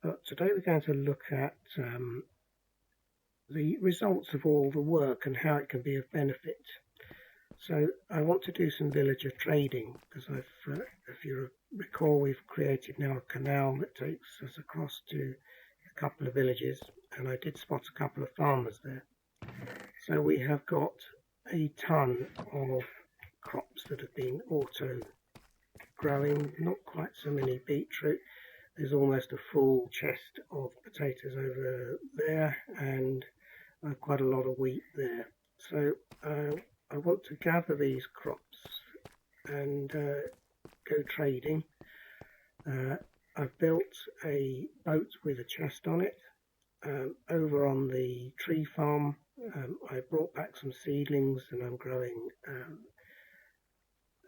But today we're going to look at the results of all the work and how it can be of benefit. So I want to do some villager trading because if you recall, we've created now a canal that takes us across to a couple of villages, and I did spot a couple of farmers there. So we have got a ton of crops that have been auto growing, not quite so many beetroot. There's almost a full chest of potatoes over there, and quite a lot of wheat there. So I want to gather these crops and go trading. I've built a boat with a chest on it. Over on the tree farm, I brought back some seedlings, and I'm growing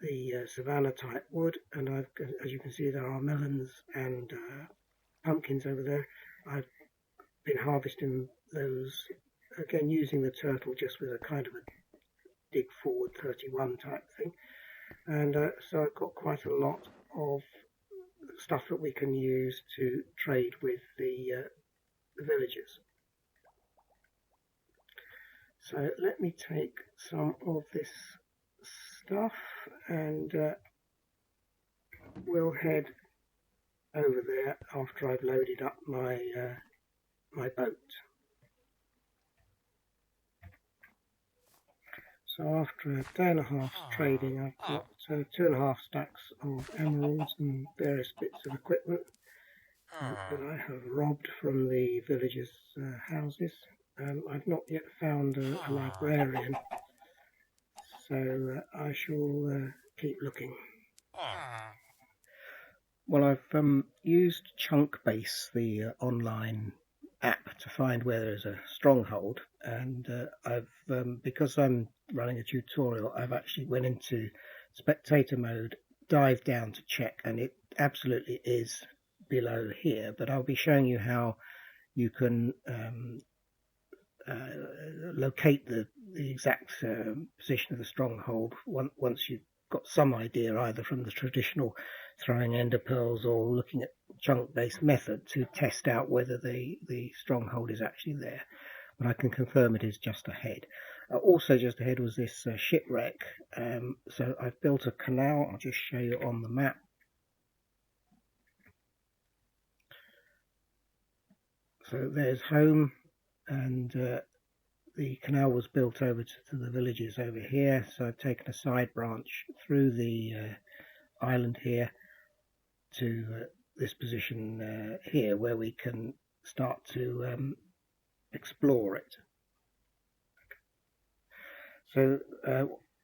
the savanna type wood, and as you can see, there are melons and pumpkins over there. I've been harvesting those, again using the turtle just with a kind of a dig forward 31 type thing, and so I've got quite a lot of stuff that we can use to trade with the villagers. So let me take some of this stuff and we'll head over there after I've loaded up my my boat. So after a day and a half trading, I've got 2.5 stacks of emeralds and various bits of equipment that I have robbed from the villagers' houses. I've not yet found a librarian, so I shall keep looking. Well, I've used Chunkbase, the online app, to find where there's a stronghold, and I've because I'm running a tutorial, I've actually went into spectator mode, dived down to check, and it absolutely is below here. But I'll be showing you how you can locate the exact position of the stronghold once you've got some idea, either from the traditional throwing ender pearls or looking at chunk-based method to test out whether the stronghold is actually there. But I can confirm it is just ahead. Also just ahead was this shipwreck. So I've built a canal. I'll just show you on the map. So there's home, and the canal was built over to the villages over here. So I've taken a side branch through the island here to this position here, where we can start to explore it. So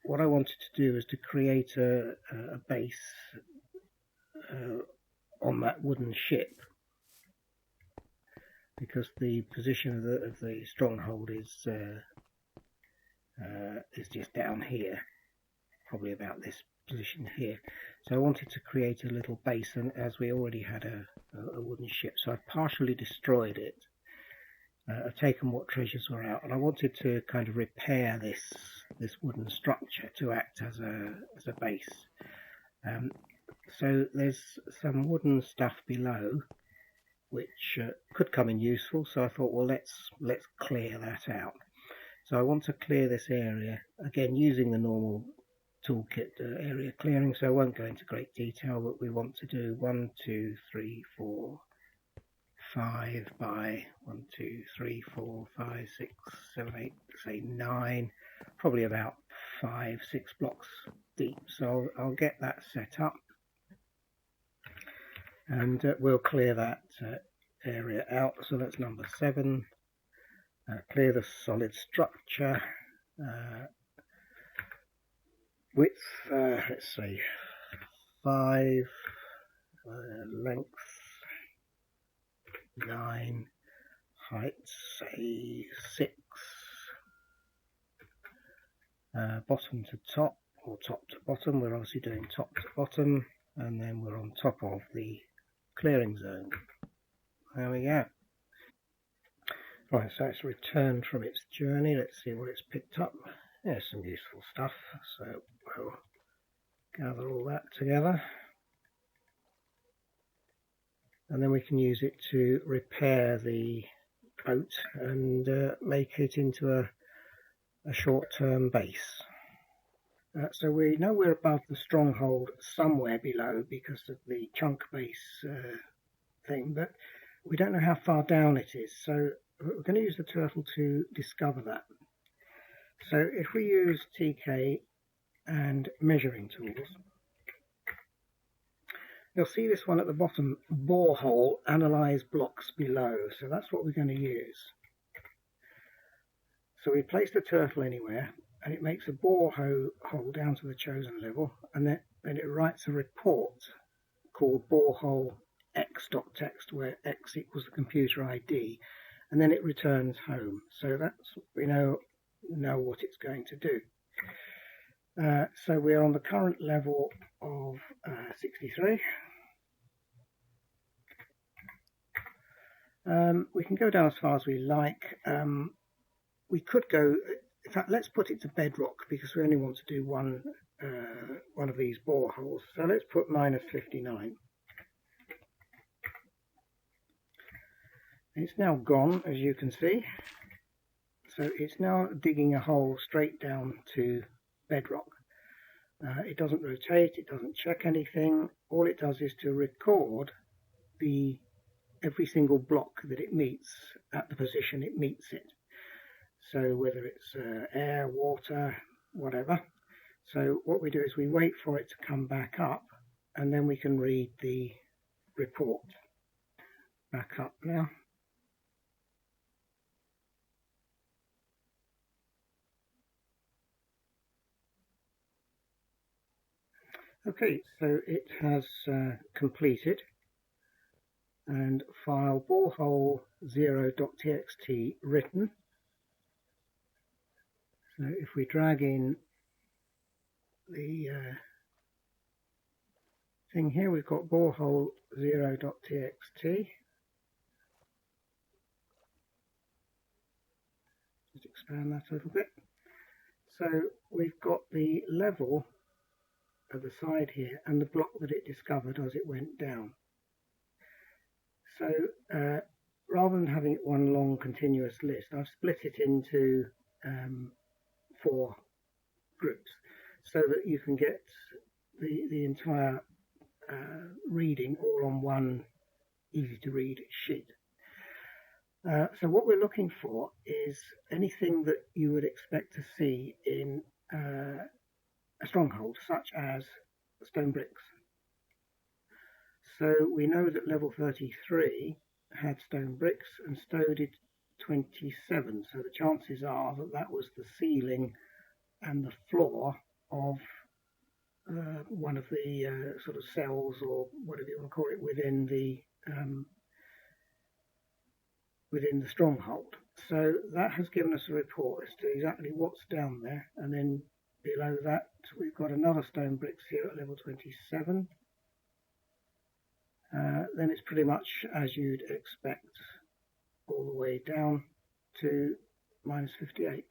what I wanted to do is to create a base on that wooden ship, because the position of the stronghold is just down here, probably about this position here. So I wanted to create a little base, and as we already had a wooden ship, so I've partially destroyed it. I've taken what treasures were out, and I wanted to kind of repair this wooden structure to act as a base. So there's some wooden stuff below which could come in useful, so I thought, well, let's clear that out. So I want to clear this area, again using the normal toolkit area clearing, so I won't go into great detail, but we want to do 1, 2, 3, 4, 5 by 1, 2, 3, 4, 5, 6, 7, 8, say 9, probably about 5, 6 blocks deep. So I'll get that set up, and we'll clear that area out. So that's number 7. Clear the solid structure. Width, let's say 5, length 9, height say 6, bottom to top or top to bottom. We're obviously doing top to bottom, and then we're on top of the clearing zone. There we go. Right, so it's returned from its journey. Let's see what it's picked up. There's some useful stuff, so we'll gather all that together. and then we can use it to repair the boat and make it into a short-term base. So we know we're above the Stronghold somewhere below because of the chunk base thing, but we don't know how far down it is, so we're going to use the turtle to discover that. So if we use TK and measuring tools, you'll see this one at the bottom, Borehole, analyse blocks below. So that's what we're going to use. So we place the turtle anywhere, and it makes a borehole down to the chosen level, and then it writes a report called borehole x.text, where x equals the computer ID, and then it returns home. So that's, we know what it's going to do. So we're on the current level of 63. We can go down as far as we like. We could go, in fact, let's put it to bedrock because we only want to do one of these boreholes. So let's put minus 59. It's now gone, as you can see. So it's now digging a hole straight down to bedrock. It doesn't rotate, it doesn't check anything. All it does is to record every single block that it meets at the position it meets it. So whether it's air, water, whatever. So what we do is we wait for it to come back up, and then we can read the report. Back up now. Okay, so it has completed, and file borehole 0.txt written. So if we drag in the thing here, we've got borehole 0.txt. Just expand that a little bit. So we've got the level of the side here and the block that it discovered as it went down. So rather than having it one long continuous list, I've split it into 4 groups so that you can get the entire reading all on one easy to read sheet. So what we're looking for is anything that you would expect to see in a stronghold, such as stone bricks. So we know that level 33 had stone bricks and stone did 27, so the chances are that that was the ceiling and the floor of one of the sort of cells, or whatever you want to call it, within the stronghold. So that has given us a report as to exactly what's down there, and then below that we've got another stone bricks here at level 27. Then it's pretty much as you'd expect, all the way down to minus 58.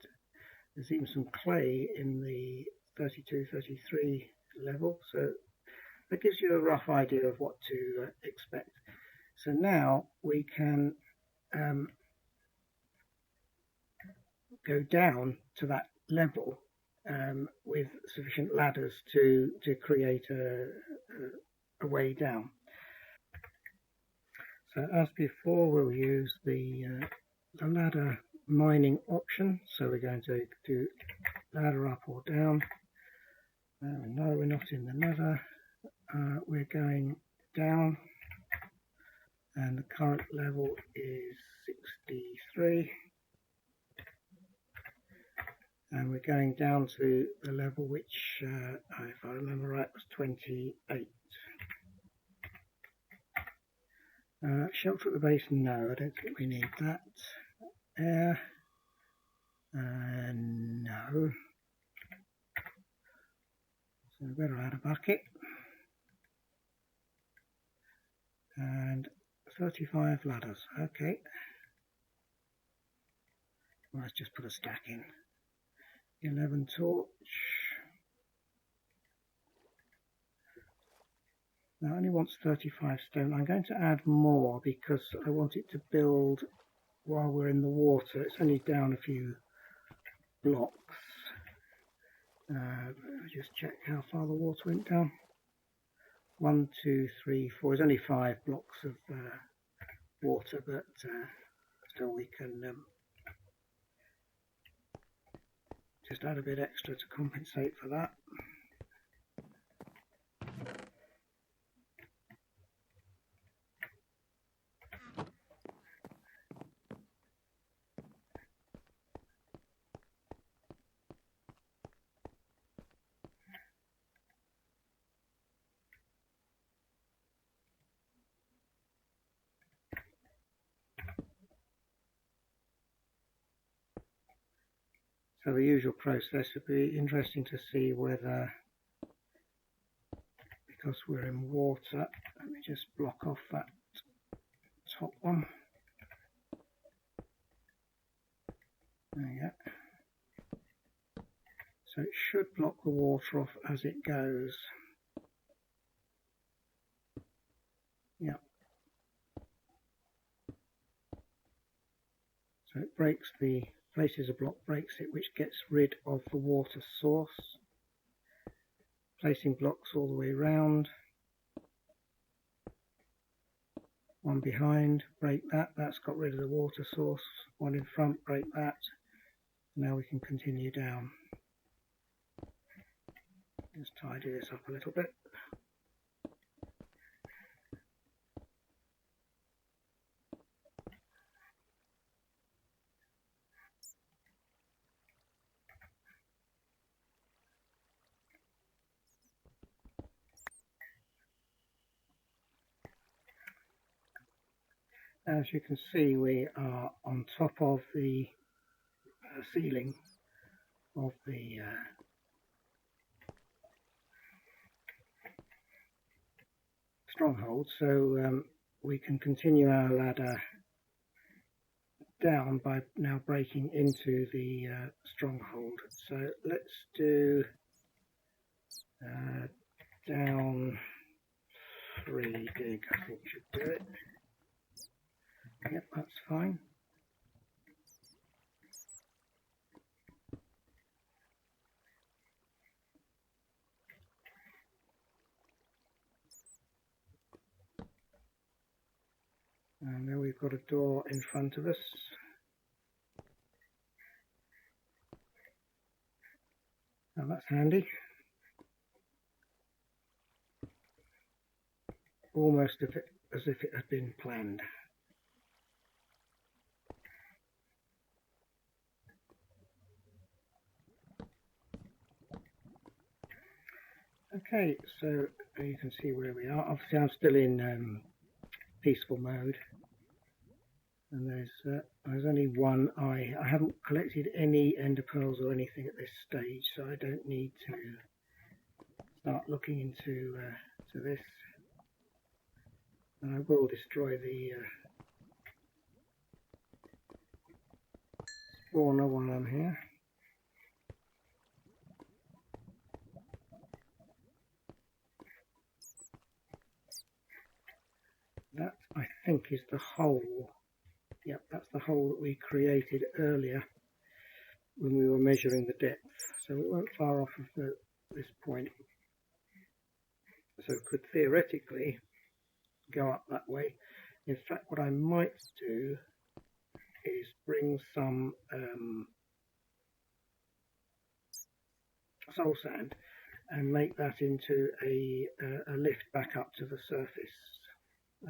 There's even some clay in the 32, 33 level, so that gives you a rough idea of what to expect. So now we can go down to that level with sufficient ladders to create a way down. So as before, we'll use the ladder mining option. So we're going to do ladder up or down. No, we're not in the ladder. We're going down, and the current level is 63. And we're going down to the level which, if I remember right, was 28. Shelter at the base, no, I don't think we need that. Air, no. So we better add a bucket. And 35 ladders, okay. Well, let's just put a stack in. 11 torch. Now it only wants 35 stone. I'm going to add more because I want it to build while we're in the water. It's only down a few blocks. Just check how far the water went down. 1, 2, 3, 4. There's only 5 blocks of water, but still we can just add a bit extra to compensate for that. So the usual process would be interesting to see whether, because we're in water, let me just block off that top one. There you go. So it should block the water off as it goes. Yeah. So it breaks the places a block, breaks it, which gets rid of the water source. Placing blocks all the way around. One behind, break that, that's got rid of the water source. One in front, break that. Now we can continue down. Just tidy this up a little bit. As you can see, we are on top of the ceiling of the Stronghold, so we can continue our ladder down by now breaking into the Stronghold. So let's do down 3 dig, I think should do it. Yep, that's fine. And then we've got a door in front of us. Now that's handy. Almost as if it had been planned. Okay, so you can see where we are. Obviously I'm still in peaceful mode, and there's only one eye. I haven't collected any ender pearls or anything at this stage, so I don't need to start looking into to this. And I will destroy the spawner while I'm here. That, I think, is the hole. Yep, that's the hole that we created earlier when we were measuring the depth. So we weren't far off of this point. So it could theoretically go up that way. In fact, what I might do is bring some soul sand and make that into a lift back up to the surface,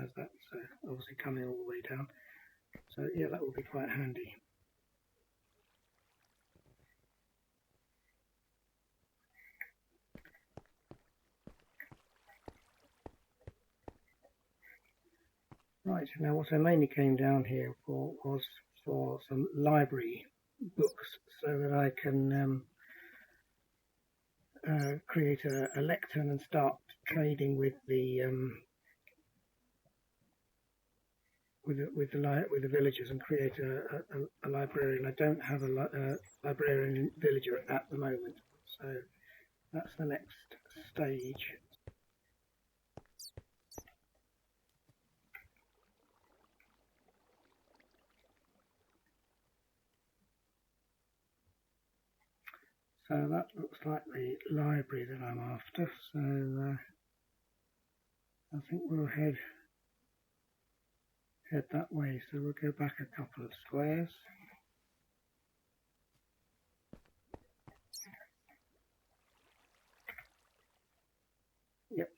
as that's obviously coming all the way down. So yeah, that will be quite handy. Right, now what I mainly came down here for was for some library books, so that I can create a lectern and start trading with the villagers and create a librarian. I don't have a librarian villager at the moment, so that's the next stage. So that looks like the library that I'm after, so I think we'll head that way. So we'll go back a couple of squares. Yep,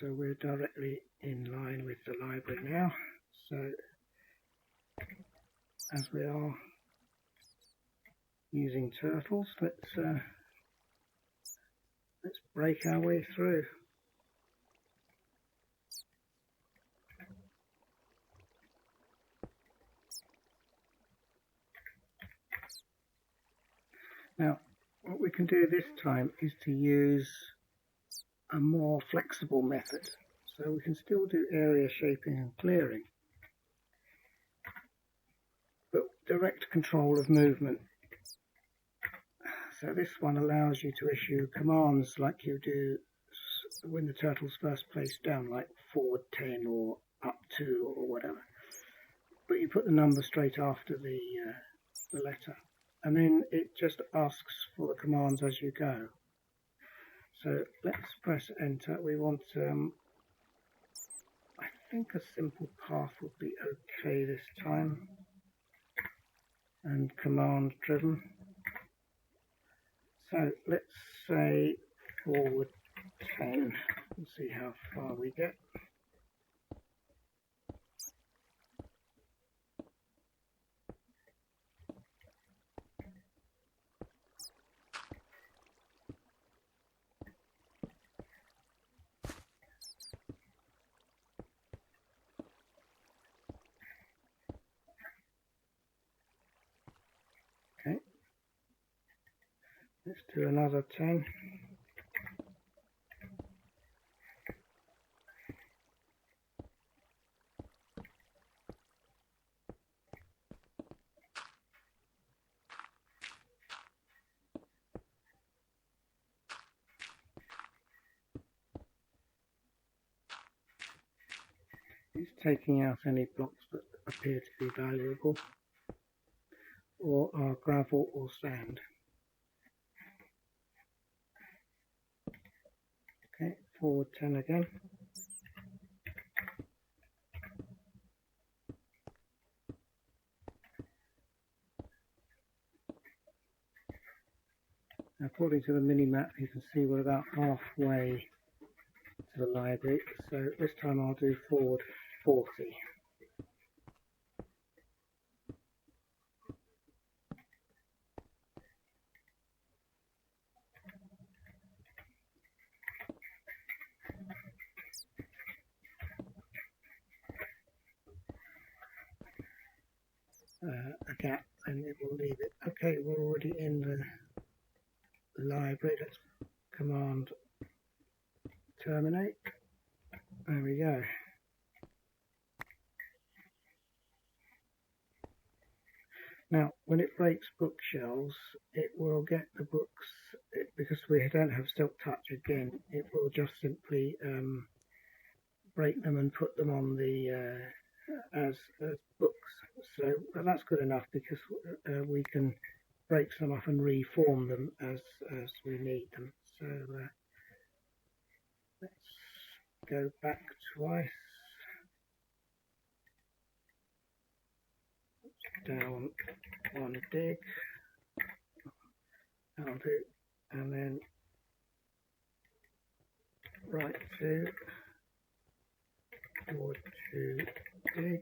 so we're directly in line with the library now. So as we are using turtles, let's break our way through. Now, what we can do this time is to use a more flexible method. So we can still do area shaping and clearing, but direct control of movement. So this one allows you to issue commands like you do when the turtle's first placed down, like forward 10 or up 2 or whatever. But you put the number straight after the letter, and then it just asks for the commands as you go. So let's press enter. We want, I think a simple path would be okay this time, and command driven. So let's say forward 10 and see how far we get. Okay, let's do another 10. It's taking out any blocks that appear to be valuable or are gravel or sand. Okay, forward 10 again. According to the mini-map, you can see we're about halfway to the library, so this time I'll do forward 40. A gap, and it will leave it. Okay, we're already in the library. Let's command terminate. There we go. Now, when it breaks bookshelves, it will get the books, because we don't have Silk Touch again, it will just simply break them and put them on the as books. So that's good enough, because we can break some up and reform them as we need them. So let's go back twice. Down one dig, that'll do, and then right 2, forward 2 dig,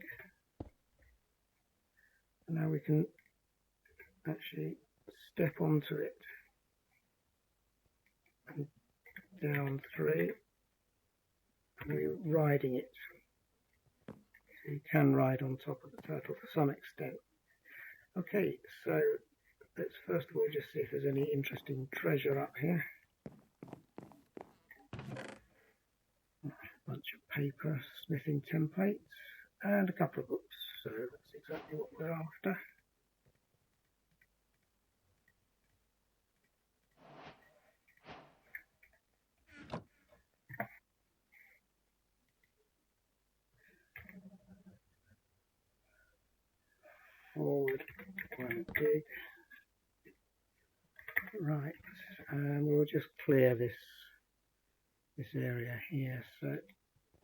and now we can actually step onto it, and down 3, and we're riding it. So you can ride on top of the turtle to some extent. Okay, so let's first of all just see if there's any interesting treasure up here. A bunch of paper, smithing templates, and a couple of books. So that's exactly what we're after. Forward one dig, right and we'll just clear this area here. So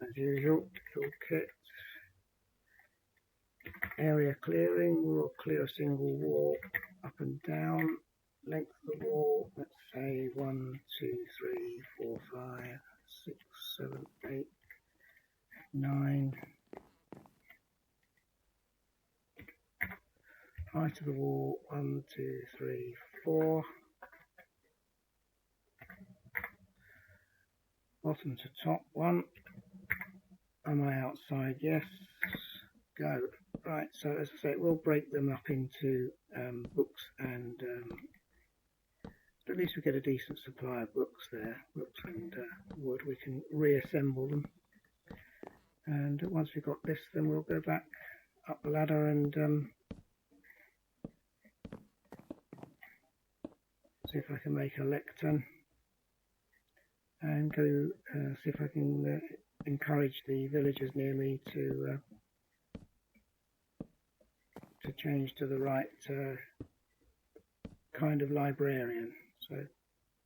as usual, toolkit, area clearing, we'll clear a single wall up and down, length of the wall, let's say 1, 2, 3, 4, 5, 6, 7, 8, 9. Height of the wall, 1, 2, 3, 4. Bottom to top 1. Am I outside? Yes. Go. Right, so as I say, we'll break them up into books and at least we get a decent supply of books there. Books and wood, we can reassemble them. And once we've got this, then we'll go back up the ladder and see if I can make a lectern and go see if I can encourage the villagers near me to change to the right kind of librarian. So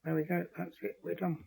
there we go, that's it, we're done.